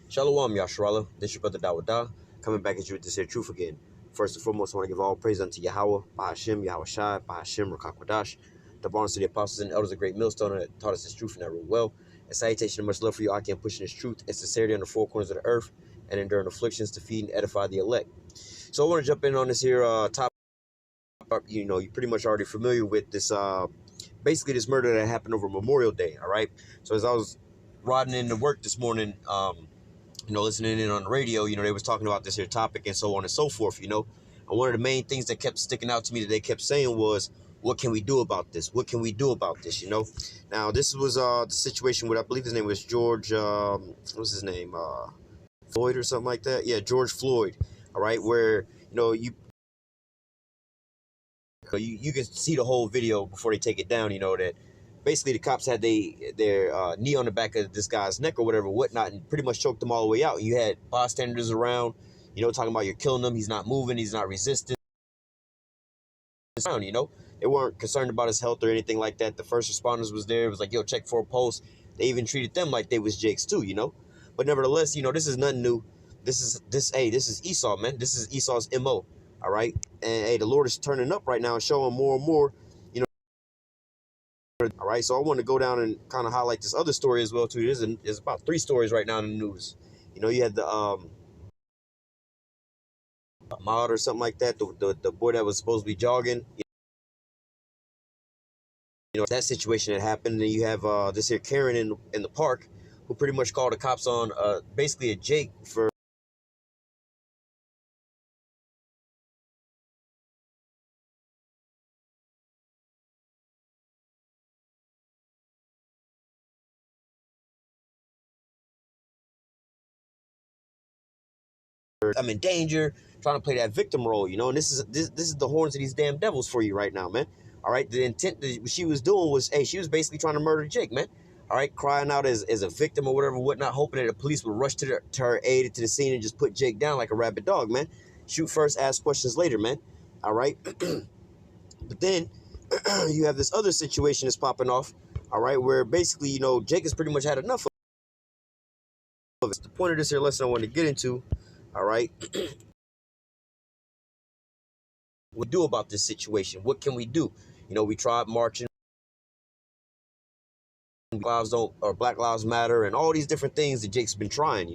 Shalom, Yasharallah. This is your brother Dawada, coming back at you with this here truth again. First and foremost, I want to give all praise unto Yahweh, Bahashim, Yahweh Shai, Bahashim, Rakakwadash, the bonds to the apostles and elders of great millstone that taught us this truth and that rule well. A salutation and much love for you, I can pushing this truth and sincerity on the four corners of the earth and enduring afflictions to feed and edify the elect. So I want to jump in on this here topic. You're pretty much already familiar with this, basically this murder that happened over Memorial Day, all right? So as I was riding into work this morning, listening in on the radio, they was talking about this here topic and so on and so forth, And one of the main things that kept sticking out to me that they kept saying was, what can we do about this? What can we do about this, Now, this was the situation with, I believe his name was George, what's his name? Floyd or something like that? Yeah, George Floyd, all right, where, you can see the whole video before they take it down, that basically the cops had their knee on the back of this guy's neck or whatever, whatnot, and pretty much choked him all the way out. You had bystanders around, talking about you're killing him. He's not moving. He's not resisting. They weren't concerned about his health or anything like that. The first responders was there. It was like, yo, check for a pulse. They even treated them like they was Jakes too, But nevertheless, this is nothing new. This is Esau, man. This is Esau's MO. All right. And hey, the Lord is turning up right now and showing more and more, all right. So I want to go down and kind of highlight this other story as well, too. There's about 3 stories right now in the news. You had the Ahmad or something like that, the boy that was supposed to be jogging. That situation that happened. And you have this here Karen in the park who pretty much called the cops on basically a Jake for I'm in danger, trying to play that victim role, and this is the horns of these damn devils for you right now, man. All right, the intent that she was doing was, hey, she was basically trying to murder Jake, man. All right, crying out as a victim or whatever, whatnot, hoping that the police would rush to her aid, to the scene, and just put Jake down like a rabid dog, man. Shoot first, ask questions later, man. All right, but then you have this other situation that's popping off, all right, where basically, Jake has pretty much had enough of it. The point of this here lesson I want to get into, all right, what do about this situation? What can we do? We tried marching, Black Lives Matter, and all these different things that Jake's been trying,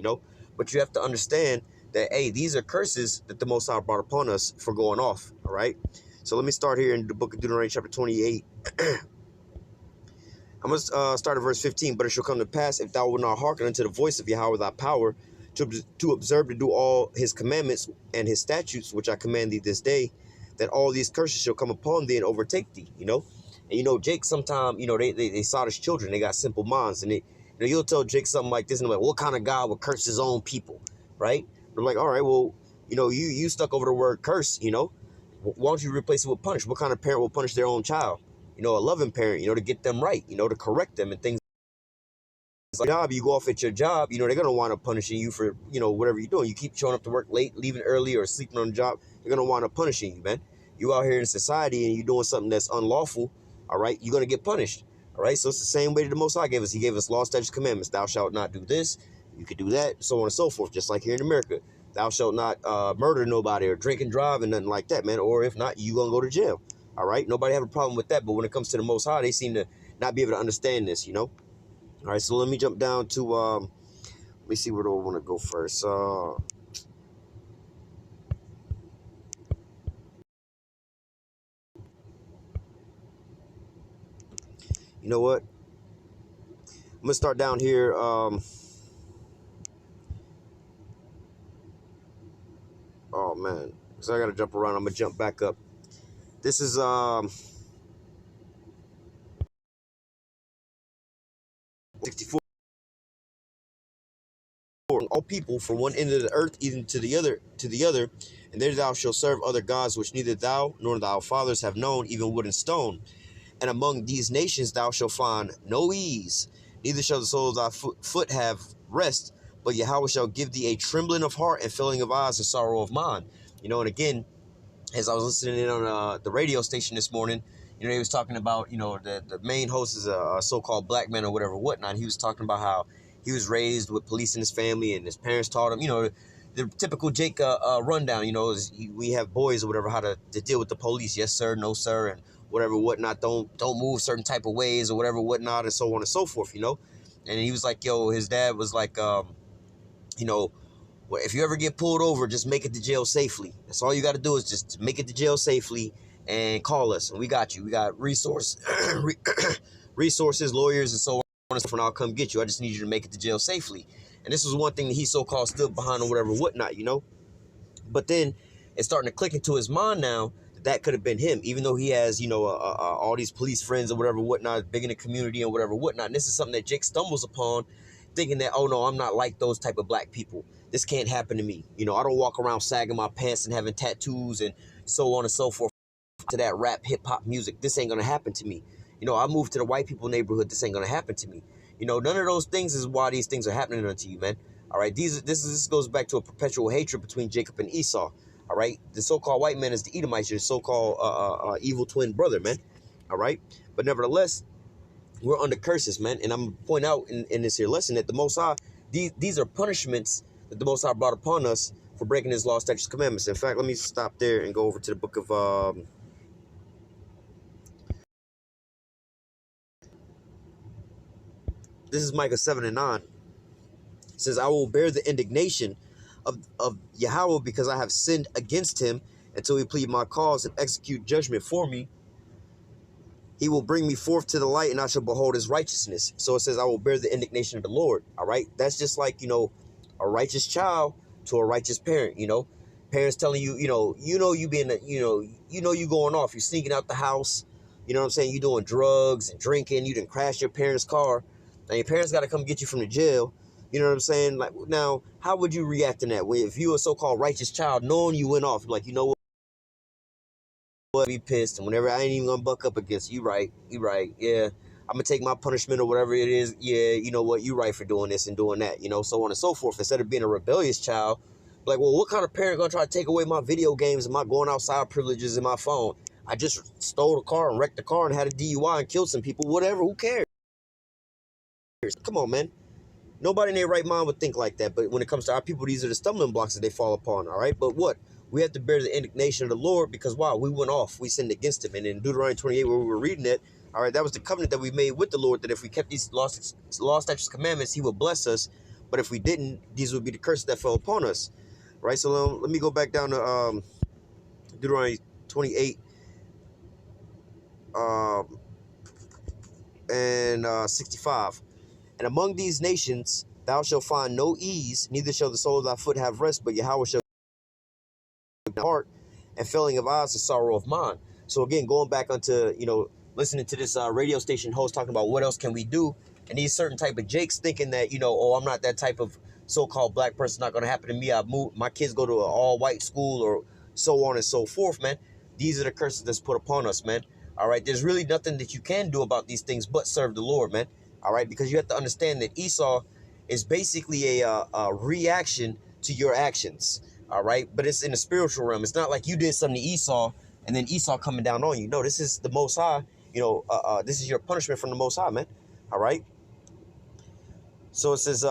But you have to understand that, hey, these are curses that the Most High brought upon us for going off, all right? So let me start here in the book of Deuteronomy chapter 28. I'm going to start at verse 15. But it shall come to pass, if thou wilt not hearken unto the voice of Yahweh thy power, to observe to do all his commandments and his statutes, which I command thee this day, that all these curses shall come upon thee and overtake thee, And, Jake, sometime, they saw his children. They got simple minds. And you'll tell Jake something like this, and I'm like, what kind of God would curse his own people, right? I'm like, all right, well, you stuck over the word curse, Why don't you replace it with punish? What kind of parent will punish their own child? A loving parent, to get them right, to correct them and things like that. You go off at your job, they're going to wind up punishing you for, whatever you're doing. You keep showing up to work late, leaving early, or sleeping on the job, they're going to wind up punishing you, man. You out here in society and you're doing something that's unlawful, all right, you're going to get punished, all right? So it's the same way that the Most High gave us. He gave us law, statutes, commandments. Thou shalt not do this, you could do that, so on and so forth, just like here in America. Thou shalt not murder nobody or drink and drive and nothing like that, man. Or if not, you going to go to jail. All right, nobody have a problem with that, but when it comes to the Most High, they seem to not be able to understand this, All right, so let me jump down to, let me see where do I want to go first. You know what? I'm gonna start down here. Oh man, so I gotta jump around. I'm gonna jump back up. This is 64. All people from one end of the earth even to the other, and there thou shalt serve other gods which neither thou nor thy fathers have known, even wood and stone. And among these nations thou shalt find no ease, neither shall the sole of thy foot have rest, but Yahweh shall give thee a trembling of heart and filling of eyes and sorrow of mind. And again, as I was listening in on the radio station this morning, he was talking about, the main host is a so-called black man or whatever, whatnot. He was talking about how, He was raised with police in his family, and his parents taught him, the typical Jake rundown. We have boys or whatever, how to deal with the police. Yes, sir. No, sir. And whatever, whatnot. Don't move certain type of ways or whatever, whatnot, and so on and so forth, And he was like, his dad was like, well, if you ever get pulled over, just make it to jail safely. That's all you got to do is just make it to jail safely and call us, and we got you. We got resources, lawyers, and so on and so forth, and I'll come get you. I just need you to make it to jail safely. And this was one thing that he so-called stood behind or whatever, whatnot, But then it's starting to click into his mind now that could have been him, even though he has, all these police friends or whatever, whatnot, big in the community and whatever, whatnot. And this is something that Jake stumbles upon, thinking that, oh no, I'm not like those type of black people. This can't happen to me. I don't walk around sagging my pants and having tattoos and so on and so forth to that rap hip hop music. This ain't gonna happen to me. I moved to the white people neighborhood. This ain't gonna happen to me. None of those things is why these things are happening unto you, man. All right, this goes back to a perpetual hatred between Jacob and Esau. All right, the so-called white man is the Edomites, your so-called evil twin brother, man. All right, but nevertheless, we're under curses, man. And I'm pointing out in this here lesson that the Most High, these are punishments that the Most High brought upon us for breaking His law, statutes, commandments. In fact, let me stop there and go over to the book of this is Micah 7:9. It says, I will bear the indignation of Yahweh because I have sinned against him until he plead my cause and execute judgment for me. He will bring me forth to the light, and I shall behold his righteousness. So it says, I will bear the indignation of the Lord. All right. That's just like, a righteous child to a righteous parent, parents telling you, you being, you going off, you're sneaking out the house. You know what I'm saying? You doing drugs and drinking. You didn't crash your parents' car. Now your parents got to come get you from the jail. You know what I'm saying? Like, now, how would you react in that way? If you were a so-called righteous child, knowing you went off, like, what, be pissed, and whenever I ain't even gonna buck up against you, right, yeah, I'm gonna take my punishment or whatever it is, yeah, you know what, you right for doing this and doing that, so on and so forth. Instead of being a rebellious child, like, well, what kind of parent gonna try to take away my video games and my going outside privileges in my phone? I just stole the car and wrecked the car and had a DUI and killed some people, whatever, who cares? Come on, man. Nobody in their right mind would think like that. But when it comes to our people, these are the stumbling blocks that they fall upon, all right? But what? We have to bear the indignation of the Lord because, wow, we went off. We sinned against him. And in Deuteronomy 28, where we were reading it, all right, that was the covenant that we made with the Lord, that if we kept these law, statutes, commandments, he would bless us. But if we didn't, these would be the curses that fell upon us, right? So let me go back down to Deuteronomy 28 and 65. And among these nations thou shalt find no ease, neither shall the sole of thy foot have rest, but Yahweh shall thy heart, and failing of eyes, the sorrow of mind. So again, going back onto, listening to this radio station host talking about what else can we do, and these certain type of Jakes thinking that, oh, I'm not that type of so-called black person, not going to happen to me. I moved, my kids go to an all-white school or so on and so forth, man. These are the curses that's put upon us, man. All right, there's really nothing that you can do about these things but serve the Lord, man. All right, because you have to understand that Esau is basically a reaction to your actions. All right, but it's in the spiritual realm. It's not like you did something to Esau and then Esau coming down on you. No, this is the Most High. This is your punishment from the Most High, man. All right. So it says,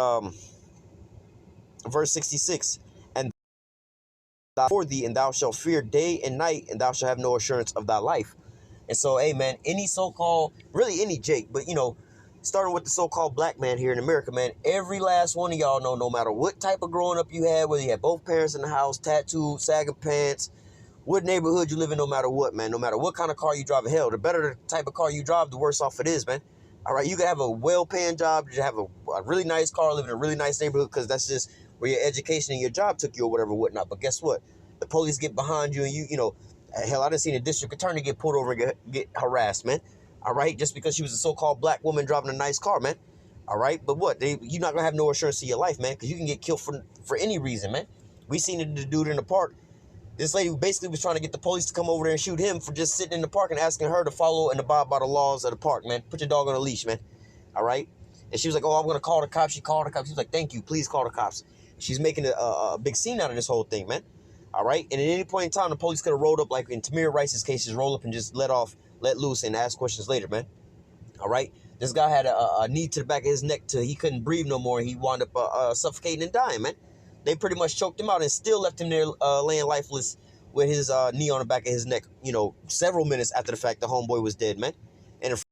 verse 66, and for thee, and thou shalt fear day and night, and thou shalt have no assurance of thy life. And so, hey, man, any so-called, really any Jake, but, starting with the so-called black man here in America, man, every last one of y'all know, no matter what type of growing up you had, whether you had both parents in the house, tattooed, sagging pants, what neighborhood you live in, no matter what, man, no matter what kind of car you drive, hell, the better the type of car you drive, the worse off it is, man. All right, you can have a well-paying job, you have a really nice car, live in a really nice neighborhood, because that's just where your education and your job took you or whatever, whatnot. But guess what? The police get behind you, and hell, I done seen a district attorney get pulled over and get harassed, man. All right, just because she was a so-called black woman driving a nice car, man. All right, but what? You're not gonna have no assurance of your life, man, because you can get killed for any reason, man. We seen the dude in the park. This lady basically was trying to get the police to come over there and shoot him for just sitting in the park and asking her to follow and abide by the laws of the park, man. Put your dog on a leash, man. All right, and she was like, "Oh, I'm gonna call the cops." She called the cops. She was like, "Thank you, please call the cops." She's making a big scene out of this whole thing, man. All right, and at any point in time, the police could have rolled up, like in Tamir Rice's case, just roll up and just let loose and ask questions later, man. All right, This guy had a knee to the back of his neck till he couldn't breathe no more. He wound up suffocating and dying, man. They pretty much choked him out and still left him there laying lifeless with his knee on the back of his neck, several minutes after the fact the homeboy was dead, man. And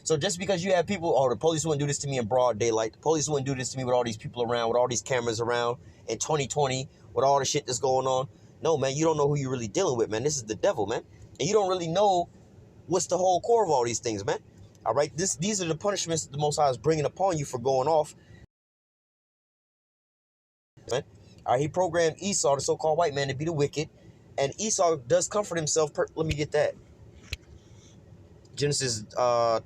so just because you have people, the police wouldn't do this to me in broad daylight. The police wouldn't do this to me with all these people around, with all these cameras around in 2020, with all the shit that's going on. No, man, you don't know who you're really dealing with, man. This is the devil, man. And you don't really know what's the whole core of all these things, man. All right, these are the punishments that the Most High is bringing upon you for going off. Man. All right, he programmed Esau, the so-called white man, to be the wicked. And Esau does comfort himself. Let me get that. Genesis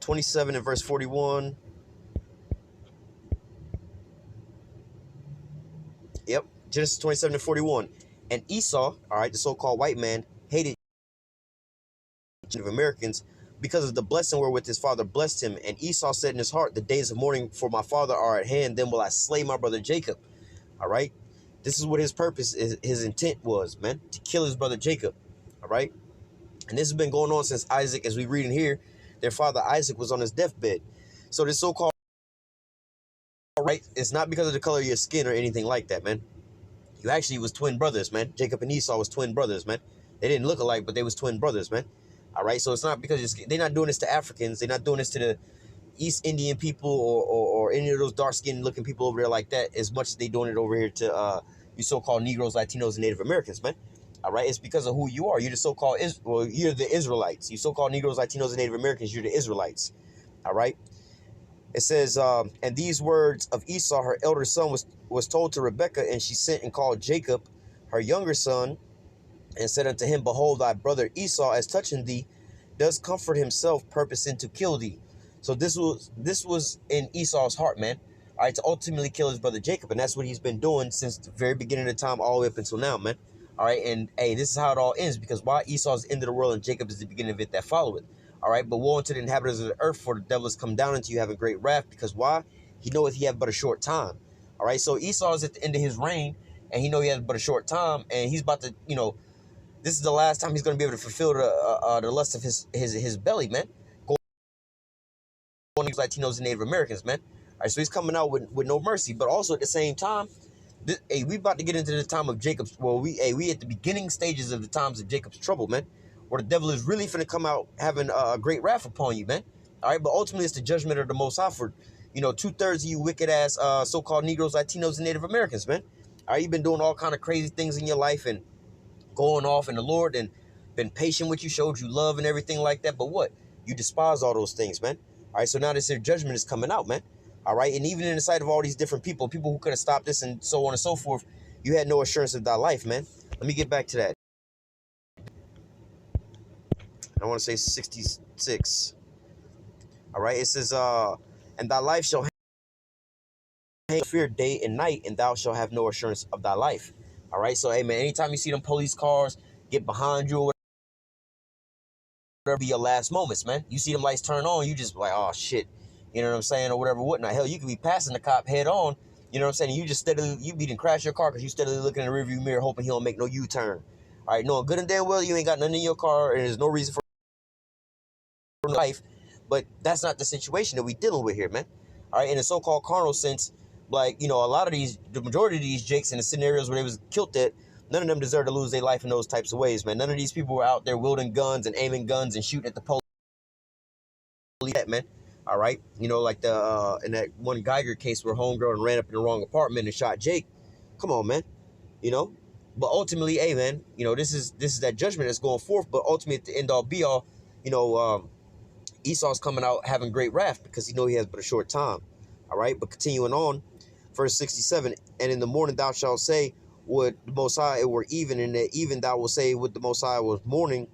27 and verse 41. Yep, Genesis 27 and 41. And Esau, all right, the so-called white man, hated Native Americans because of the blessing wherewith his father blessed him. And Esau said in his heart, the days of mourning for my father are at hand, then will I slay my brother Jacob. All right, this is what his purpose, his intent was, man, to kill his brother Jacob. All right, and this has been going on since Isaac, as we read in here, their father Isaac was on his deathbed. So this so-called right, it's not because of the color of your skin or anything like that, man. You actually was twin brothers, man. Jacob and Esau was twin brothers, man. They didn't look alike, but they was twin brothers, man. All right, so it's not because they're not doing this to Africans. They're not doing this to the East Indian people or any of those dark-skinned looking people over there like that, as much as they doing it over here to you so-called Negroes, Latinos, and Native Americans, man. All right, it's because of who you are. You're the so-called, you're the Israelites. You so-called Negroes, Latinos, and Native Americans, you're the Israelites. All right. It says, and these words of Esau, her elder son, was told to Rebekah, and she sent and called Jacob, her younger son, and said unto him, behold, thy brother Esau, as touching thee, does comfort himself, purposing to kill thee. So this was in Esau's heart, man. All right, to ultimately kill his brother Jacob, and that's what he's been doing since the very beginning of time, all the way up until now, man. All right, and hey, this is how it all ends, because why Esau is the end of the world and Jacob is the beginning of it that followeth. All right, but woe unto the inhabitants of the earth, for the devil has come down into you having great wrath, because why? He knoweth he hath but a short time. All right, so Esau is at the end of his reign, and he know he has but a short time, and he's about to, this is the last time he's going to be able to fulfill the lust of his belly, man. Go on, Latinos and Native Americans, man. All right, so he's coming out with no mercy, but also at the same time, we about to get into the time of Jacob's. Well, we at the beginning stages of the times of Jacob's trouble, man, where the devil is really finna come out having a great wrath upon you, man. All right, but ultimately it's the judgment of the Most High for, 2/3 of you wicked ass so-called Negroes, Latinos, and Native Americans, man. All right, you've been doing all kind of crazy things in your life and going off in the Lord and been patient with you, showed you love and everything like that. But what? You despise all those things, man. All right, so now this judgment is coming out, man. All right, and even in the sight of all these different people who could have stopped this and so on and so forth, you had no assurance of thy life, man. Let me get back to that. I want to say 66. All right, it says, and thy life shall hang fear day and night, and thou shalt have no assurance of thy life. All right, so hey, man, anytime you see them police cars get behind you or whatever, be your last moments, man. You see them lights turn on, you just like, oh shit. You know what I'm saying, or whatever, whatnot. Hell, you could be passing the cop head on, you know what I'm saying, and you just steadily, you beat and crash your car because you steadily looking in the rearview mirror hoping he don't make no U-turn. All right, knowing good and damn well you ain't got nothing in your car and there's no reason for life, but that's not the situation that we dealing with here, man. All right, in a so-called carnal sense, like, a lot of these, the majority of these jakes in the scenarios where they was killed at, none of them deserve to lose their life in those types of ways, man. None of these people were out there wielding guns and aiming guns and shooting at the police, man. All right, like the in that one Geiger case where homegirl ran up in the wrong apartment and shot Jake. Come on, man. But ultimately, hey, man, this is that judgment that's going forth. But ultimately, at the end all be all, Esau's coming out having great wrath because he has but a short time. All right, but continuing on, verse 67, and in the morning thou shalt say, would the Most High it were even, and that even thou will say, would the Most High was morning,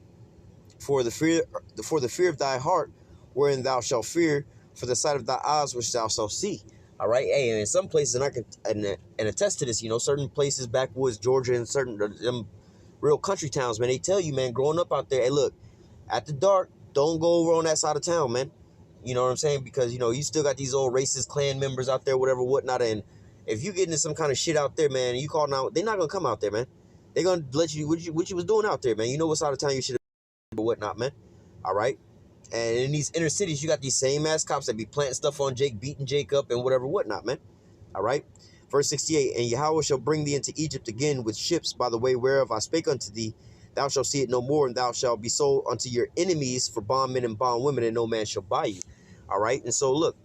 for the fear of thy heart, wherein thou shalt fear, for the sight of thy eyes which thou shalt see. All right, hey, and in some places, and I can and attest to this, certain places, backwoods, Georgia, and certain real country towns, man, they tell you, man, growing up out there, hey, look, at the dark, don't go over on that side of town, man. You know what I'm saying? Because, you still got these old racist Klan members out there, whatever, whatnot, and if you get into some kind of shit out there, man, and you call now, they're not going to come out there, man. They're going to let you, what you was doing out there, man. You know what side of town you should have, or whatnot, man. All right? And in these inner cities, you got these same ass cops that be planting stuff on Jake, beating Jake up, and whatever, whatnot, man. All right. Verse 68, and Yahweh shall bring thee into Egypt again with ships by the way whereof I spake unto thee. Thou shalt see it no more, and thou shalt be sold unto your enemies for bondmen and bondwomen, and no man shall buy you. All right. And so, look,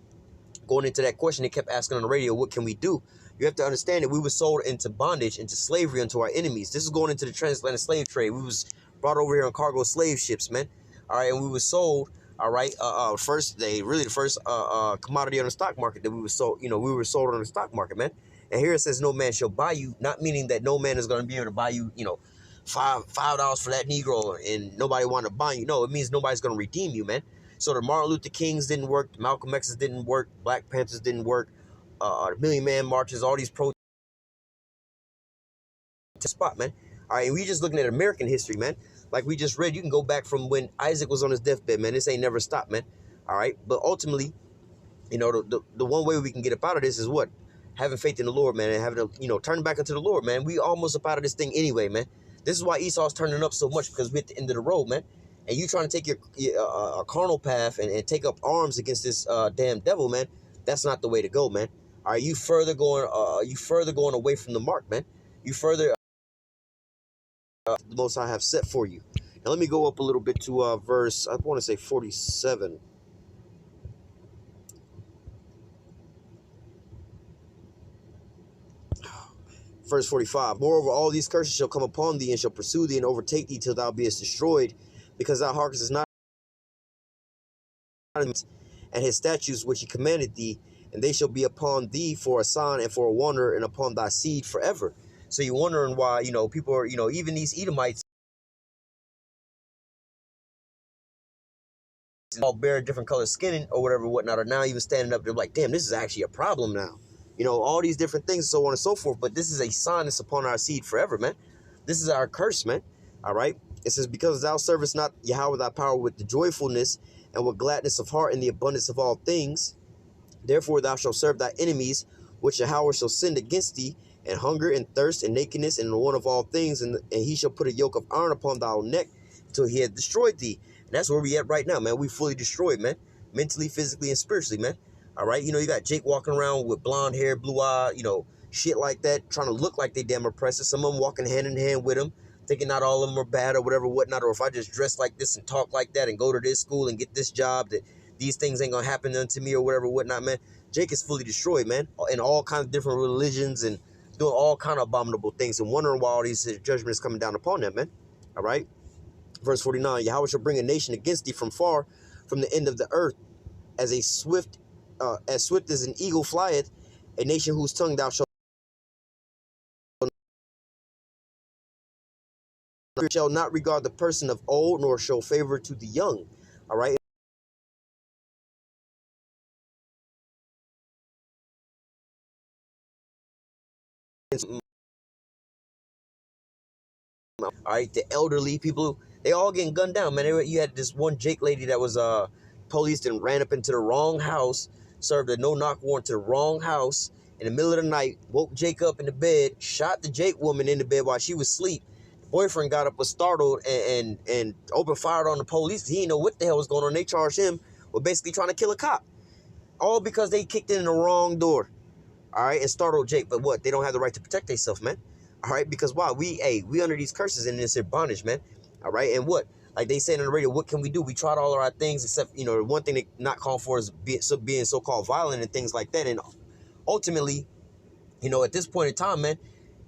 going into that question, they kept asking on the radio, what can we do? You have to understand that we were sold into bondage, into slavery, unto our enemies. This is going into the transatlantic slave trade. We was brought over here on cargo slave ships, man. All right, and we were sold. All right, the first commodity on the stock market that we were sold. You know, we were sold on the stock market, man. And here it says, no man shall buy you, not meaning that no man is going to be able to buy you. You know, $5 for that Negro, and nobody want to buy you. No, it means nobody's going to redeem you, man. So the Martin Luther Kings didn't work, the Malcolm X's didn't work, Black Panthers didn't work, the Million Man Marches, all these protests spot, man. All right, and we just looking at American history, man. Like we just read, you can go back from when Isaac was on his deathbed, man. This ain't never stopped, man. All right, but ultimately, you know, the one way we can get up out of this is what? Having faith in the Lord, man, and having to, you know, turning back into the Lord, man. We almost up out of this thing anyway, man. This is why Esau's turning up so much, because we're at the end of the road, man. And you trying to take your carnal path and take up arms against this damn devil, man. That's not the way to go, man. All right, you further going away from the mark, man. You further the Most High have set for you. Now let me go up a little bit to verse, I want to say 47. Verse 45, moreover, all these curses shall come upon thee, and shall pursue thee, and overtake thee, till thou beest destroyed, because thou hearkenest not and his statutes which he commanded thee, and they shall be upon thee for a sign and for a wonder, and upon thy seed forever. So you're wondering why, you know, people are, you know, even these Edomites all bear different color skin or whatever, whatnot, are now even standing up. They're like, damn, this is actually a problem now. You know, all these different things, so on and so forth. But this is a sign that's upon our seed forever, man. This is our curse, man. All right. It says, because thou servest not Yahweh thy power with the joyfulness and with gladness of heart in the abundance of all things, therefore thou shalt serve thy enemies, which Yahweh shall send against thee, and hunger and thirst and nakedness and the want of all things, and he shall put a yoke of iron upon thy neck till he had destroyed thee. And that's where we at right now, man. We fully destroyed, man. Mentally, physically, and spiritually, man. All right, you know, you got Jake walking around with blonde hair, blue eye, you know, shit like that, trying to look like they damn oppressor. Some of them walking hand in hand with him, thinking not all of them are bad or whatever, whatnot. Or if I just dress like this and talk like that and go to this school and get this job, that these things ain't gonna happen unto me or whatever, whatnot, man. Jake is fully destroyed, man, in all kinds of different religions and doing all kind of abominable things and wondering why all these judgments coming down upon them, man. All right. Verse 49, Yahweh shall bring a nation against thee from far, from the end of the earth, as swift as an eagle flieth, a nation whose tongue thou shalt not regard the person of old, nor show favor to the young. All right. All right, the elderly people, they all getting gunned down, man. You had this one Jake lady that was policed and ran up into the wrong house, served a no-knock warrant to the wrong house in the middle of the night, woke Jake up in the bed, shot the Jake woman in the bed while she was asleep. The boyfriend got up, was startled, and opened fire on the police. He didn't know what the hell was going on. They charged him with basically trying to kill a cop, all because they kicked in the wrong door. All right, and startled Jake. But what? They don't have the right to protect themselves, man. All right, because why? We under these curses and this bondage, man. All right, and what? Like they said on the radio, what can we do? We tried all of our things except, you know, the one thing they not called for is being so-called violent and things like that. And ultimately, you know, at this point in time, man,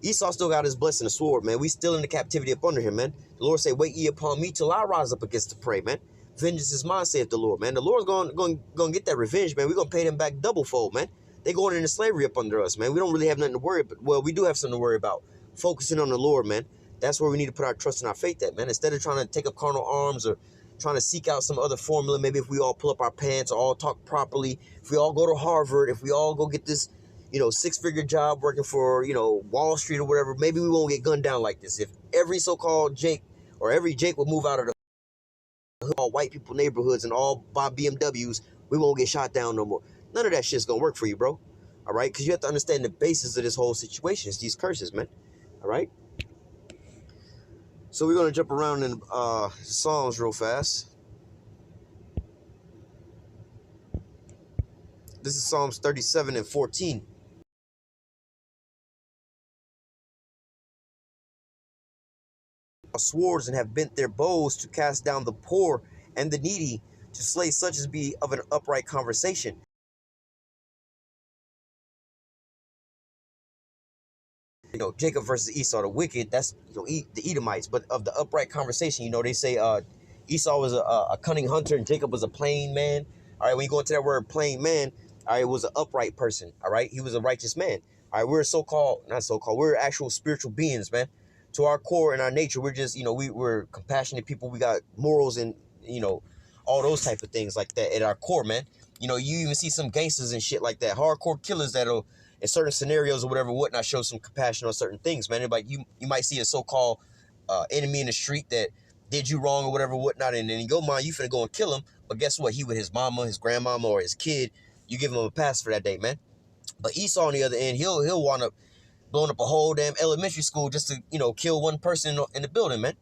Esau still got his blessing, the sword, man. We still in the captivity up under him, man. The Lord say, wait ye upon me till I rise up against the prey, man. Vengeance is mine, saith the Lord, man. The Lord's going to get that revenge, man. We're going to pay them back double fold, man. They going into slavery up under us, man. We don't really have nothing to worry about. Well, we do have something to worry about. Focusing on the Lord, man. That's where we need to put our trust and our faith at, man. Instead of trying to take up carnal arms or trying to seek out some other formula, maybe if we all pull up our pants or all talk properly, if we all go to Harvard, if we all go get this, you know, six-figure job working for, you know, Wall Street or whatever, maybe we won't get gunned down like this. If every so-called Jake or every Jake would move out of the all white people neighborhoods and all buy BMWs, we won't get shot down no more. None of that shit's gonna work for you, bro. All right? Because you have to understand the basis of this whole situation. It's these curses, man. All right? So we're going to jump around in Psalms real fast. This is Psalms 37 and 14. Swords and have bent their bows to cast down the poor and the needy, to slay such as be of an upright conversation. Jacob versus Esau, the wicked, that's the Edomites, but of the upright conversation, they say Esau was a cunning hunter and Jacob was a plain man. All right, when you go into that word plain man, all right, it was an upright person. All right, he was a righteous man. All right, we're not so-called, we're actual spiritual beings, man. To our core and our nature, we're just, we're compassionate people. We got morals and, all those type of things like that at our core, man. You even see some gangsters and shit like that, hardcore killers that'll, in certain scenarios or whatnot, show some compassion on certain things, man. Like you might see a so-called enemy in the street that did you wrong or whatnot, and in your mind, you finna go and kill him. But guess what? He with his mama, his grandmama, or his kid, you give him a pass for that day, man. But Esau on the other end, he'll wind up blowing up a whole damn elementary school just to, kill one person in the building, man.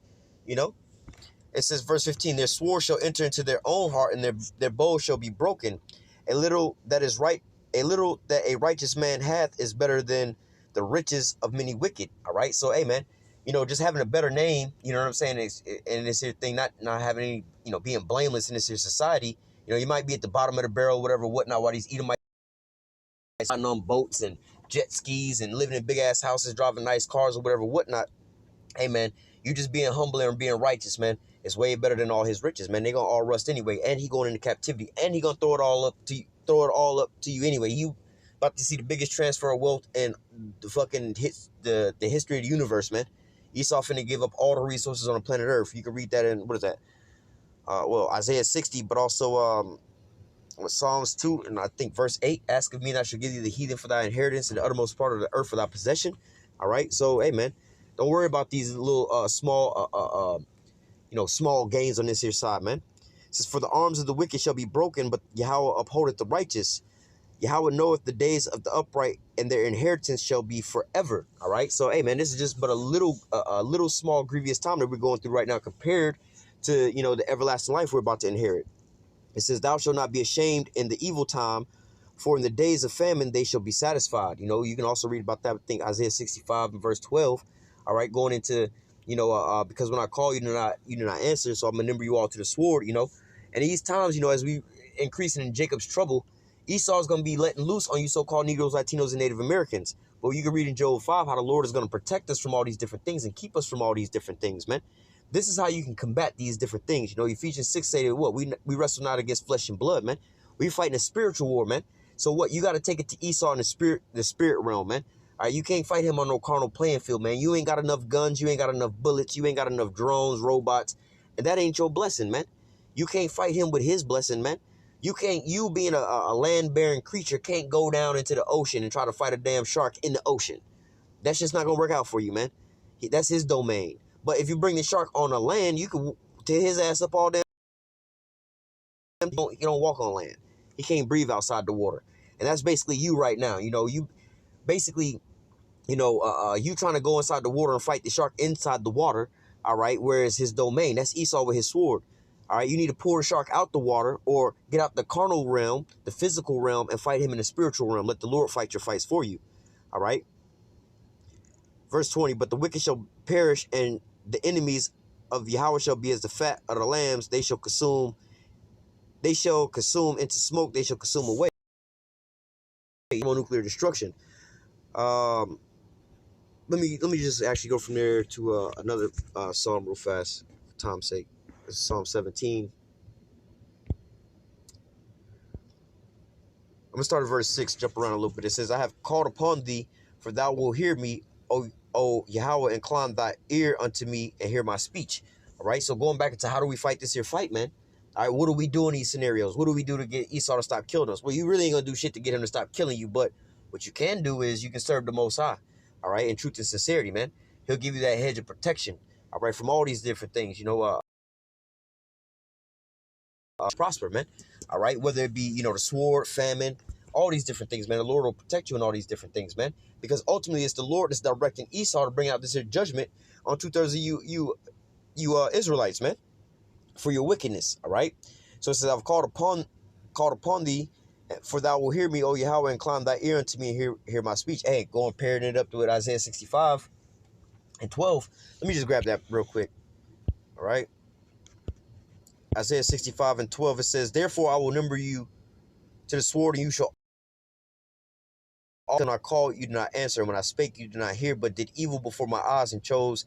It says, verse 15, their sword shall enter into their own heart, and their bow shall be broken. A little that a righteous man hath is better than the riches of many wicked. All right. So, hey, man, just having a better name, you know what I'm saying? And this here thing, not having any, being blameless in this here society. You might be at the bottom of the barrel, whatnot, while these Edomites on boats and jet skis and living in big ass houses, driving nice cars or whatnot. Hey, man, you just being humble and being righteous, man, is way better than all his riches, man. They gonna all rust anyway, and he going into captivity, and he gonna throw it all up to you anyway. You about to see the biggest transfer of wealth in the fucking the history of the universe, man. Esau finna give up all the resources on the planet Earth. You can read that in, what is that? Isaiah 60, but also with Psalms 2, and I think verse 8, ask of me and I shall give you the heathen for thy inheritance and the uttermost part of the earth for thy possession. All right, so hey, man, don't worry about these little small gains on this here side, man. It says, for the arms of the wicked shall be broken, but Yahweh upholdeth the righteous. Yahweh knoweth the days of the upright, and their inheritance shall be forever. All right, so hey, man, this is just but a little small grievous time that we're going through right now compared to the everlasting life we're about to inherit. It says, thou shalt not be ashamed in the evil time, for in the days of famine they shall be satisfied. You can also read about that, I think, Isaiah 65 and verse 12. All right, going into, because when I call you, you do not answer, so I'm going to number you all to the sword, And these times, as we increasing in Jacob's trouble, Esau is going to be letting loose on you so-called Negroes, Latinos, and Native Americans. But you can read in Job 5 how the Lord is going to protect us from all these different things and keep us from all these different things, man. This is how you can combat these different things. Ephesians 6 say that what? We wrestle not against flesh and blood, man. We fighting a spiritual war, man. So what? You got to take it to Esau in the spirit realm, man. All right, you can't fight him on no carnal playing field, man. You ain't got enough guns. You ain't got enough bullets. You ain't got enough drones, robots. And that ain't your blessing, man. You can't fight him with his blessing, man. You being a land-bearing creature can't go down into the ocean and try to fight a damn shark in the ocean. That's just not going to work out for you, man. That's his domain. But if you bring the shark on the land, you can tear his ass up all damn. He don't walk on land. He can't breathe outside the water. And that's basically you right now. You basically, you trying to go inside the water and fight the shark inside the water, all right, whereas his domain, that's Esau with his sword. All right, you need to pull the shark out the water or get out the carnal realm, the physical realm, and fight him in the spiritual realm. Let the Lord fight your fights for you. All right. Verse 20, but the wicked shall perish, and the enemies of Yahweh shall be as the fat of the lambs. They shall consume into smoke. They shall consume away. Nuclear destruction. Let me just actually go from there to another psalm real fast, for time's sake. This is Psalm 17. I'm gonna start at verse 6, jump around a little bit. It says, I have called upon thee, for thou wilt hear me, O Yahweh, incline thy ear unto me and hear my speech. All right, so going back into how do we fight this here fight, man? All right, what do we do in these scenarios? What do we do to get Esau to stop killing us? Well, you really ain't gonna do shit to get him to stop killing you, but what you can do is you can serve the Most High, all right, in truth and sincerity, man. He'll give you that hedge of protection, all right, from all these different things, prosper, man, all right, whether it be, the sword, famine, all these different things, man. The Lord will protect you in all these different things, man, because ultimately it's the Lord that's directing Esau to bring out this here judgment on 2/3 of you Israelites, man, for your wickedness, all right. So it says, I've called upon thee, For thou will hear me, O Yahweh, incline thy ear unto me and hear my speech. Hey, go and pairing it up to it, Isaiah 65 and 12. Let me just grab that real quick. All right. Isaiah 65 and 12, it says, therefore I will number you to the sword, and you shall often I called, you did not answer, and when I spake, you did not hear, but did evil before my eyes, and chose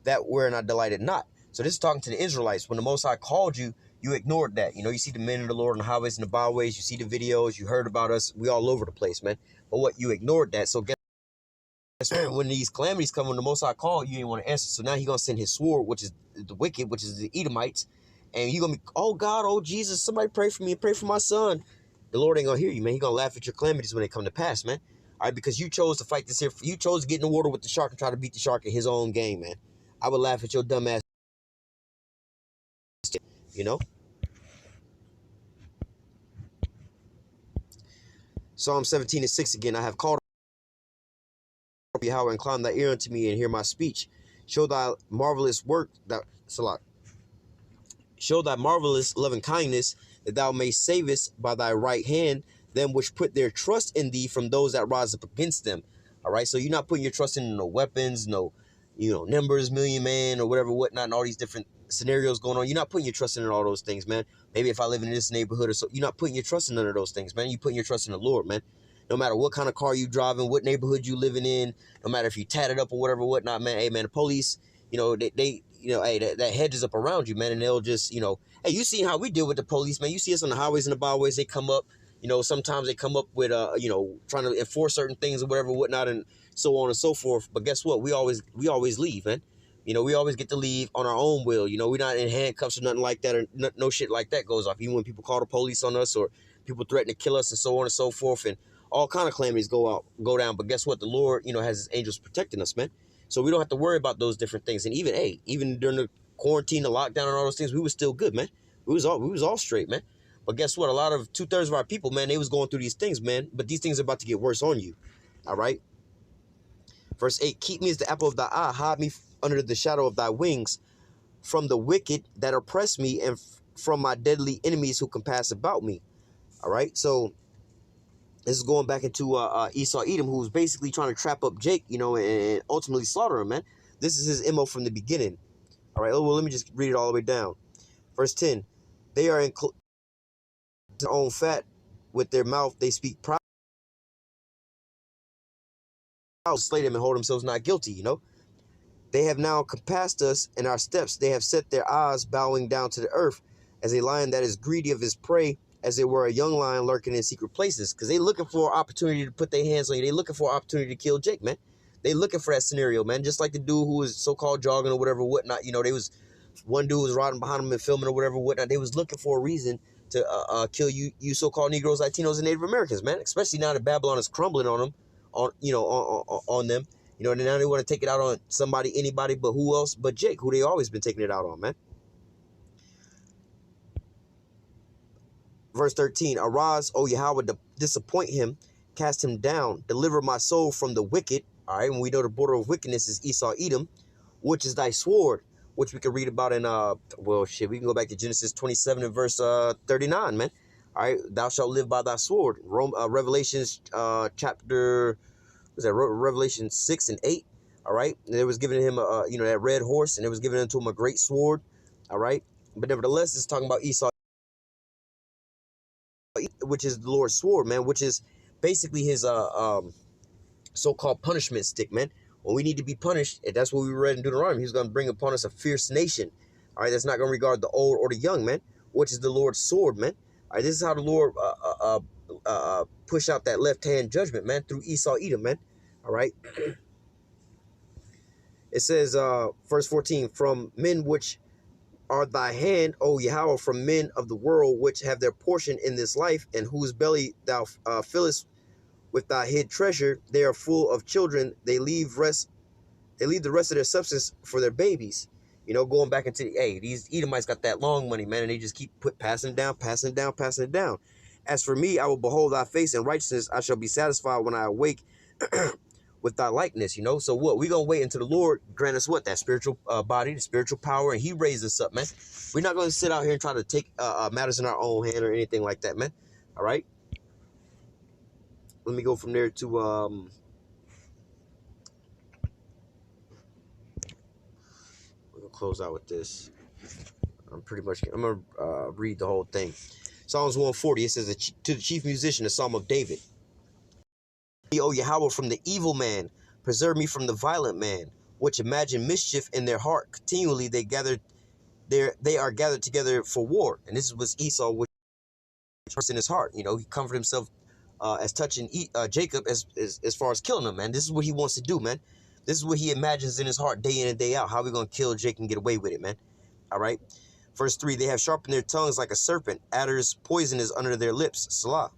that wherein I delighted not. So this is talking to the Israelites. When the Most High called you, you ignored that. You know, you see the men of the Lord on the highways and the byways, you see the videos, you heard about us, we all over the place, man. But what, you ignored that. So guess when these calamities come, when the Most High called, you didn't want to answer. So now he's going to send his sword, which is the wicked, which is the Edomites. And you're going to be, oh God, oh Jesus, somebody pray for me, pray for my son. The Lord ain't going to hear you, man. He's going to laugh at your calamities when they come to pass, man. All right, because you chose to fight this here. You chose to get in the water with the shark and try to beat the shark in his own game, man. I would laugh at your dumb ass, you know? Psalm 17 and 6 again. I have called Yahweh, incline thy ear unto me and hear my speech. Show thy marvelous work, show thy marvelous loving kindness, that thou mayst savest by thy right hand them which put their trust in thee from those that rise up against them. All right, so you're not putting your trust in no weapons, no, numbers, million man, or whatever, whatnot, and all these different scenarios going on. You're not putting your trust in all those things, man. Maybe if I live in this neighborhood or so, you're not putting your trust in none of those things, man. You're putting your trust in the Lord, man. No matter what kind of car you driving, what neighborhood you living in, no matter if you tatted up or whatever, whatnot, man. Hey, man, the police, they hey, that hedges up around you, man, and they'll just, hey, you see how we deal with the police, man. You see us on the highways and the byways. They come up, sometimes they come up with, trying to enforce certain things or whatever, whatnot, and so on and so forth. But guess what? We always leave, man. We always get to leave on our own will. We're not in handcuffs or nothing like that, or no shit like that goes off. Even when people call the police on us or people threaten to kill us and so on and so forth, and all kind of calamities go down. But guess what? The Lord, has his angels protecting us, man. So we don't have to worry about those different things. And even during the quarantine, the lockdown, and all those things, we were still good, man. We was all straight, man. But guess what? A lot of 2/3 of our people, man, they was going through these things, man. But these things are about to get worse on you. All right. Verse 8, keep me as the apple of thy eye, hide me under the shadow of thy wings, from the wicked that oppress me, and from my deadly enemies who compass about me. All right. So this is going back into Esau Edom, who's basically trying to trap up Jake, and ultimately slaughter him, man. This is his MO from the beginning. All right, well, let me just read it all the way down. Verse 10, they are in their own fat, with their mouth they speak proud, slay them and hold themselves not guilty, They have now compassed us in our steps. They have set their eyes bowing down to the earth, as a lion that is greedy of his prey, as it were a young lion lurking in secret places. Because they looking for an opportunity to put their hands on you. They looking for an opportunity to kill Jake, man. They looking for that scenario, man. Just like the dude who was so-called jogging or whatever, whatnot. One dude was riding behind him and filming or whatever, whatnot. They was looking for a reason to kill you so-called Negroes, Latinos, and Native Americans, man. Especially now that Babylon is crumbling on them, on them. And now they want to take it out on somebody, anybody, but who else but Jake, who they always been taking it out on, man. Verse 13, arise, O Yahweh, disappoint him, cast him down, deliver my soul from the wicked. All right, and we know the border of wickedness is Esau Edom, which is thy sword, which we can read about in, we can go back to Genesis 27 and verse 39, man. All right, thou shalt live by thy sword. Revelations chapter, Revelation 6 and 8. All right, and it was given him that red horse, and it was given unto him a great sword. All right, but nevertheless, it's talking about Esau, which is the Lord's sword, man, which is basically his so-called punishment stick, man. When we need to be punished, and that's what we read in Deuteronomy, he's going to bring upon us a fierce nation, all right, that's not going to regard the old or the young, man, which is the Lord's sword, man. All right, this is how the Lord push out that left-hand judgment, man, through Esau Edom, man. All right. It says, verse 14, from men which are thy hand, O Yahweh, from men of the world, which have their portion in this life, and whose belly thou fillest with thy hid treasure. They are full of children. They leave the rest of their substance for their babies. Going back into these Edomites got that long money, man, and they just keep passing it down. As for me, I will behold thy face in righteousness. I shall be satisfied when I awake with thy likeness. So what? We're going to wait until the Lord grant us what? That spiritual body, the spiritual power, and he raised us up, man. We're not going to sit out here and try to take matters in our own hand or anything like that, man. All right? let me go from there to we're gonna close out with this. I'm gonna read the whole thing. Psalms 140. It says, to the chief musician, the Psalm of David. O Yahweh, from the evil man, preserve me from the violent man, which imagine mischief in their heart. Continually they are gathered together for war. And this was Esau, which was in his heart. You know, he comforted himself as touching Jacob as far as killing him, man. This is what he wants to do, man. This is what he imagines in his heart day in and day out. How are we going to kill Jacob and get away with it, man? All right. Verse 3, they have sharpened their tongues like a serpent. Adder's poison is under their lips. Salah.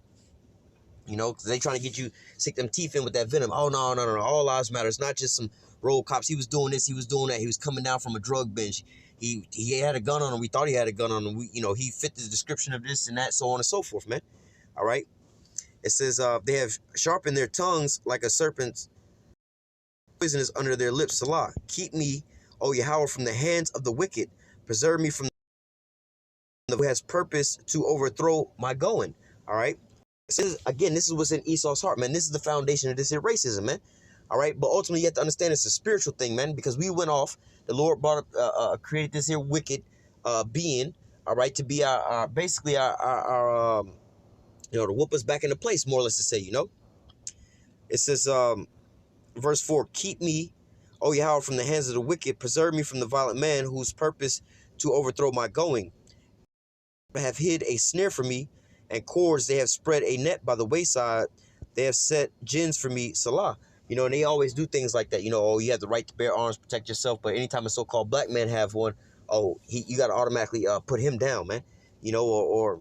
You know, because they trying to get you, stick them teeth in with that venom. Oh, no. All lives matter. It's not just some road cops. He was doing this. He was doing that. He was coming down from a drug binge. He had a gun on him. We thought he had a gun on him. He fit the description of this and that, so on and so forth, man. All right. It says they have sharpened their tongues like a serpent's. Poison is under their lips. Salah. Keep me, O Yahweh, from the hands of the wicked. Preserve me from the who has purpose to overthrow my going. All right. This is what's in Esau's heart, man. This is the foundation of this here racism, man. All right. But ultimately, you have to understand it's a spiritual thing, man, because we went off. The Lord brought up, created this here wicked being, all right, to be our basically our to whoop us back into place, more or less to say, It says, verse 4, keep me, O Yahweh, from the hands of the wicked. Preserve me from the violent man whose purpose to overthrow my going. Have hid a snare for me, and cords they have spread a net by the wayside. They have set gins for me, Salah. And they always do things like that. Oh, you have the right to bear arms, protect yourself. But anytime a so-called black man have one, you got to automatically put him down, man. Or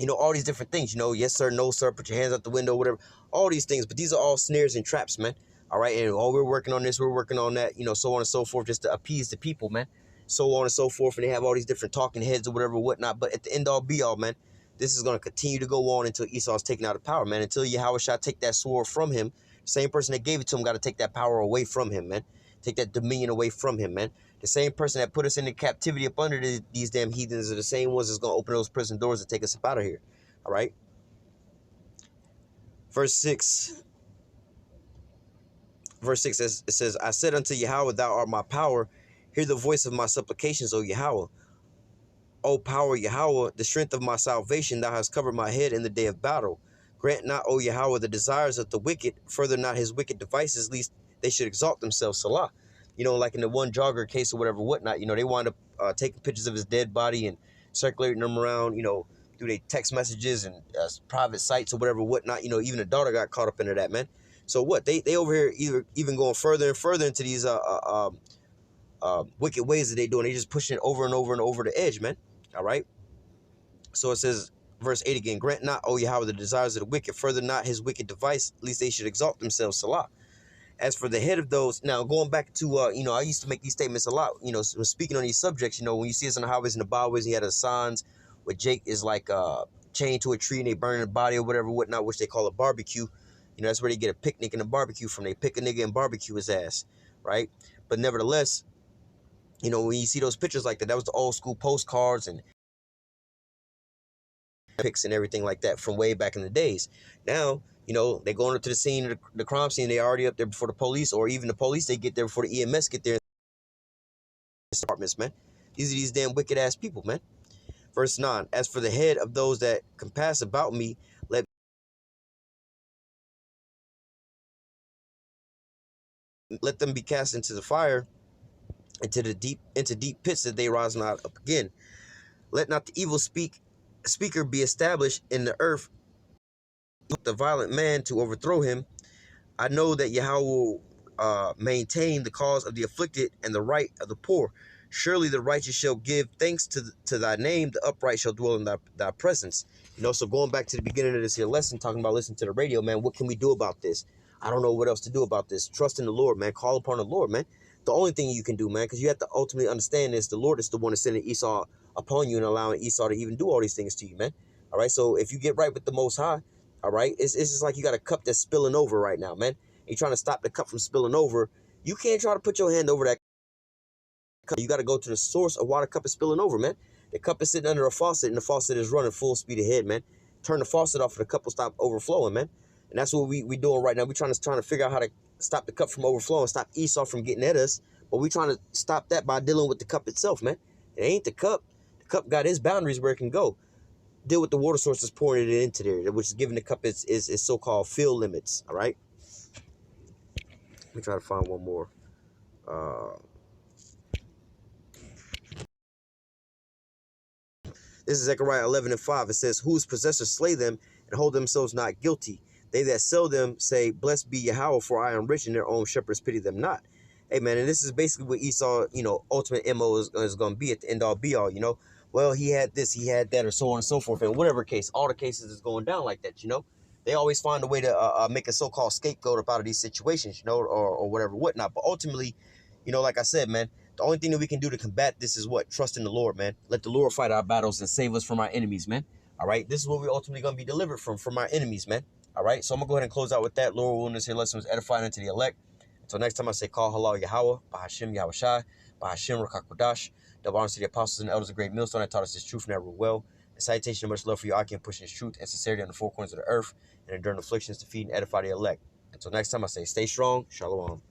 all these different things. Yes, sir, no, sir, put your hands out the window, whatever. All these things. But these are all snares and traps, man. All right. And we're working on this, we're working on that, so on and so forth, just to appease the people, man. So on and so forth. And they have all these different talking heads or whatever, whatnot. But at the end all be all, man, this is going to continue to go on until Esau's taken out of power, man. Until Yahweh shall take that sword from him. Same person that gave it to him got to take that power away from him, man. Take that dominion away from him, man. The same person that put us into captivity up under these damn heathens are the same ones that's going to open those prison doors and take us up out of here. All right. Verse 6. It says, I said unto Yahweh, thou art my power. Hear the voice of my supplications, O Yahweh. O power, Yahweh, the strength of my salvation, thou hast covered my head in the day of battle. Grant not, O Yahweh, the desires of the wicked, further not his wicked devices, lest they should exalt themselves. Salah. Like in the one jogger case or whatever, whatnot, they wind up taking pictures of his dead body and circulating them around, through their text messages and private sites or whatever, whatnot. Even the daughter got caught up into that, man. So what? They over here even going further and further into these wicked ways that they doing. They just pushing it over and over and over the edge, man. All right. So it says, verse 8 again, grant not, O Yahweh, the desires of the wicked, further not his wicked device, lest they should exalt themselves. Salah. As for the head of those, now going back to, I used to make these statements a lot, speaking on these subjects, when you see us on the highways and the byways, he had a signs where Jake is like chained to a tree and they burn the body or whatever, whatnot, which they call a barbecue. That's where they get a picnic and a barbecue from. They pick a nigga and barbecue his ass, right? But nevertheless, when you see those pictures like that, that was the old school postcards and pics and everything like that from way back in the days. Now, they going up to the scene of the crime scene. They already up there before the police, or even the police, they get there before the EMS get there. Departments, man. These are these damn wicked ass people, man. Verse 9, as for the head of those that compass about me, let them be cast into the fire, into deep pits, that they rise not up again. Let not the evil speaker be established in the earth, the violent man to overthrow him. I know that Yahweh will maintain the cause of the afflicted and the right of the poor. Surely the righteous shall give thanks to thy name. The upright shall dwell in thy presence. So going back to the beginning of this here lesson, talking about listening to the radio, man, what can we do about this? I don't know what else to do about this. Trust in the Lord, man. Call upon the Lord, man. The only thing you can do, man, because you have to ultimately understand this. The Lord is the one that's sending Esau upon you and allowing Esau to even do all these things to you, man. All right. So if you get right with the Most High, all right, it's just like you got a cup that's spilling over right now, man. You're trying to stop the cup from spilling over. You can't try to put your hand over that cup. You got to go to the source of why the cup is spilling over, man. The cup is sitting under a faucet, and the faucet is running full speed ahead, man. Turn the faucet off, and the cup will stop overflowing, man. And that's what we doing right now. We trying to figure out how to stop the cup from overflowing, stop Esau from getting at us. But we trying to stop that by dealing with the cup itself, man. It ain't the cup. The cup got its boundaries where it can go. Deal with the water sources pouring it into there, which is giving the cup its so-called fill limits. All right. Let me try to find one more. This is Zechariah 11:5. It says, "Whose possessors slay them and hold themselves not guilty. They that sell them say, Blessed be Yahweh, for I am rich, and their own shepherds pity them not." Hey, man, and this is basically what Esau, ultimate MO is going to be at the end all be all, Well, he had this, he had that, or so on and so forth. And whatever case, all the cases is going down like that, They always find a way to make a so-called scapegoat up out of these situations, or whatever, whatnot. But ultimately, like I said, man, the only thing that we can do to combat this is what? Trust in the Lord, man. Let the Lord fight our battles and save us from our enemies, man. All right? This is what we're ultimately going to be delivered from our enemies, man. All right? So I'm going to go ahead and close out with that. Lord willing, this here lesson was edifying unto the elect. Until next time, I say, call halal Yahweh, Bahashim Yahweh Shai, Bahashim Rakakwadash. Double honors to the apostles and elders of Great Millstone that taught us this truth and that rule well. And citation of much love for you, I can push this truth and sincerity on the four corners of the earth and enduring afflictions to feed and edify the elect. Until next time, I say, stay strong. Shalom.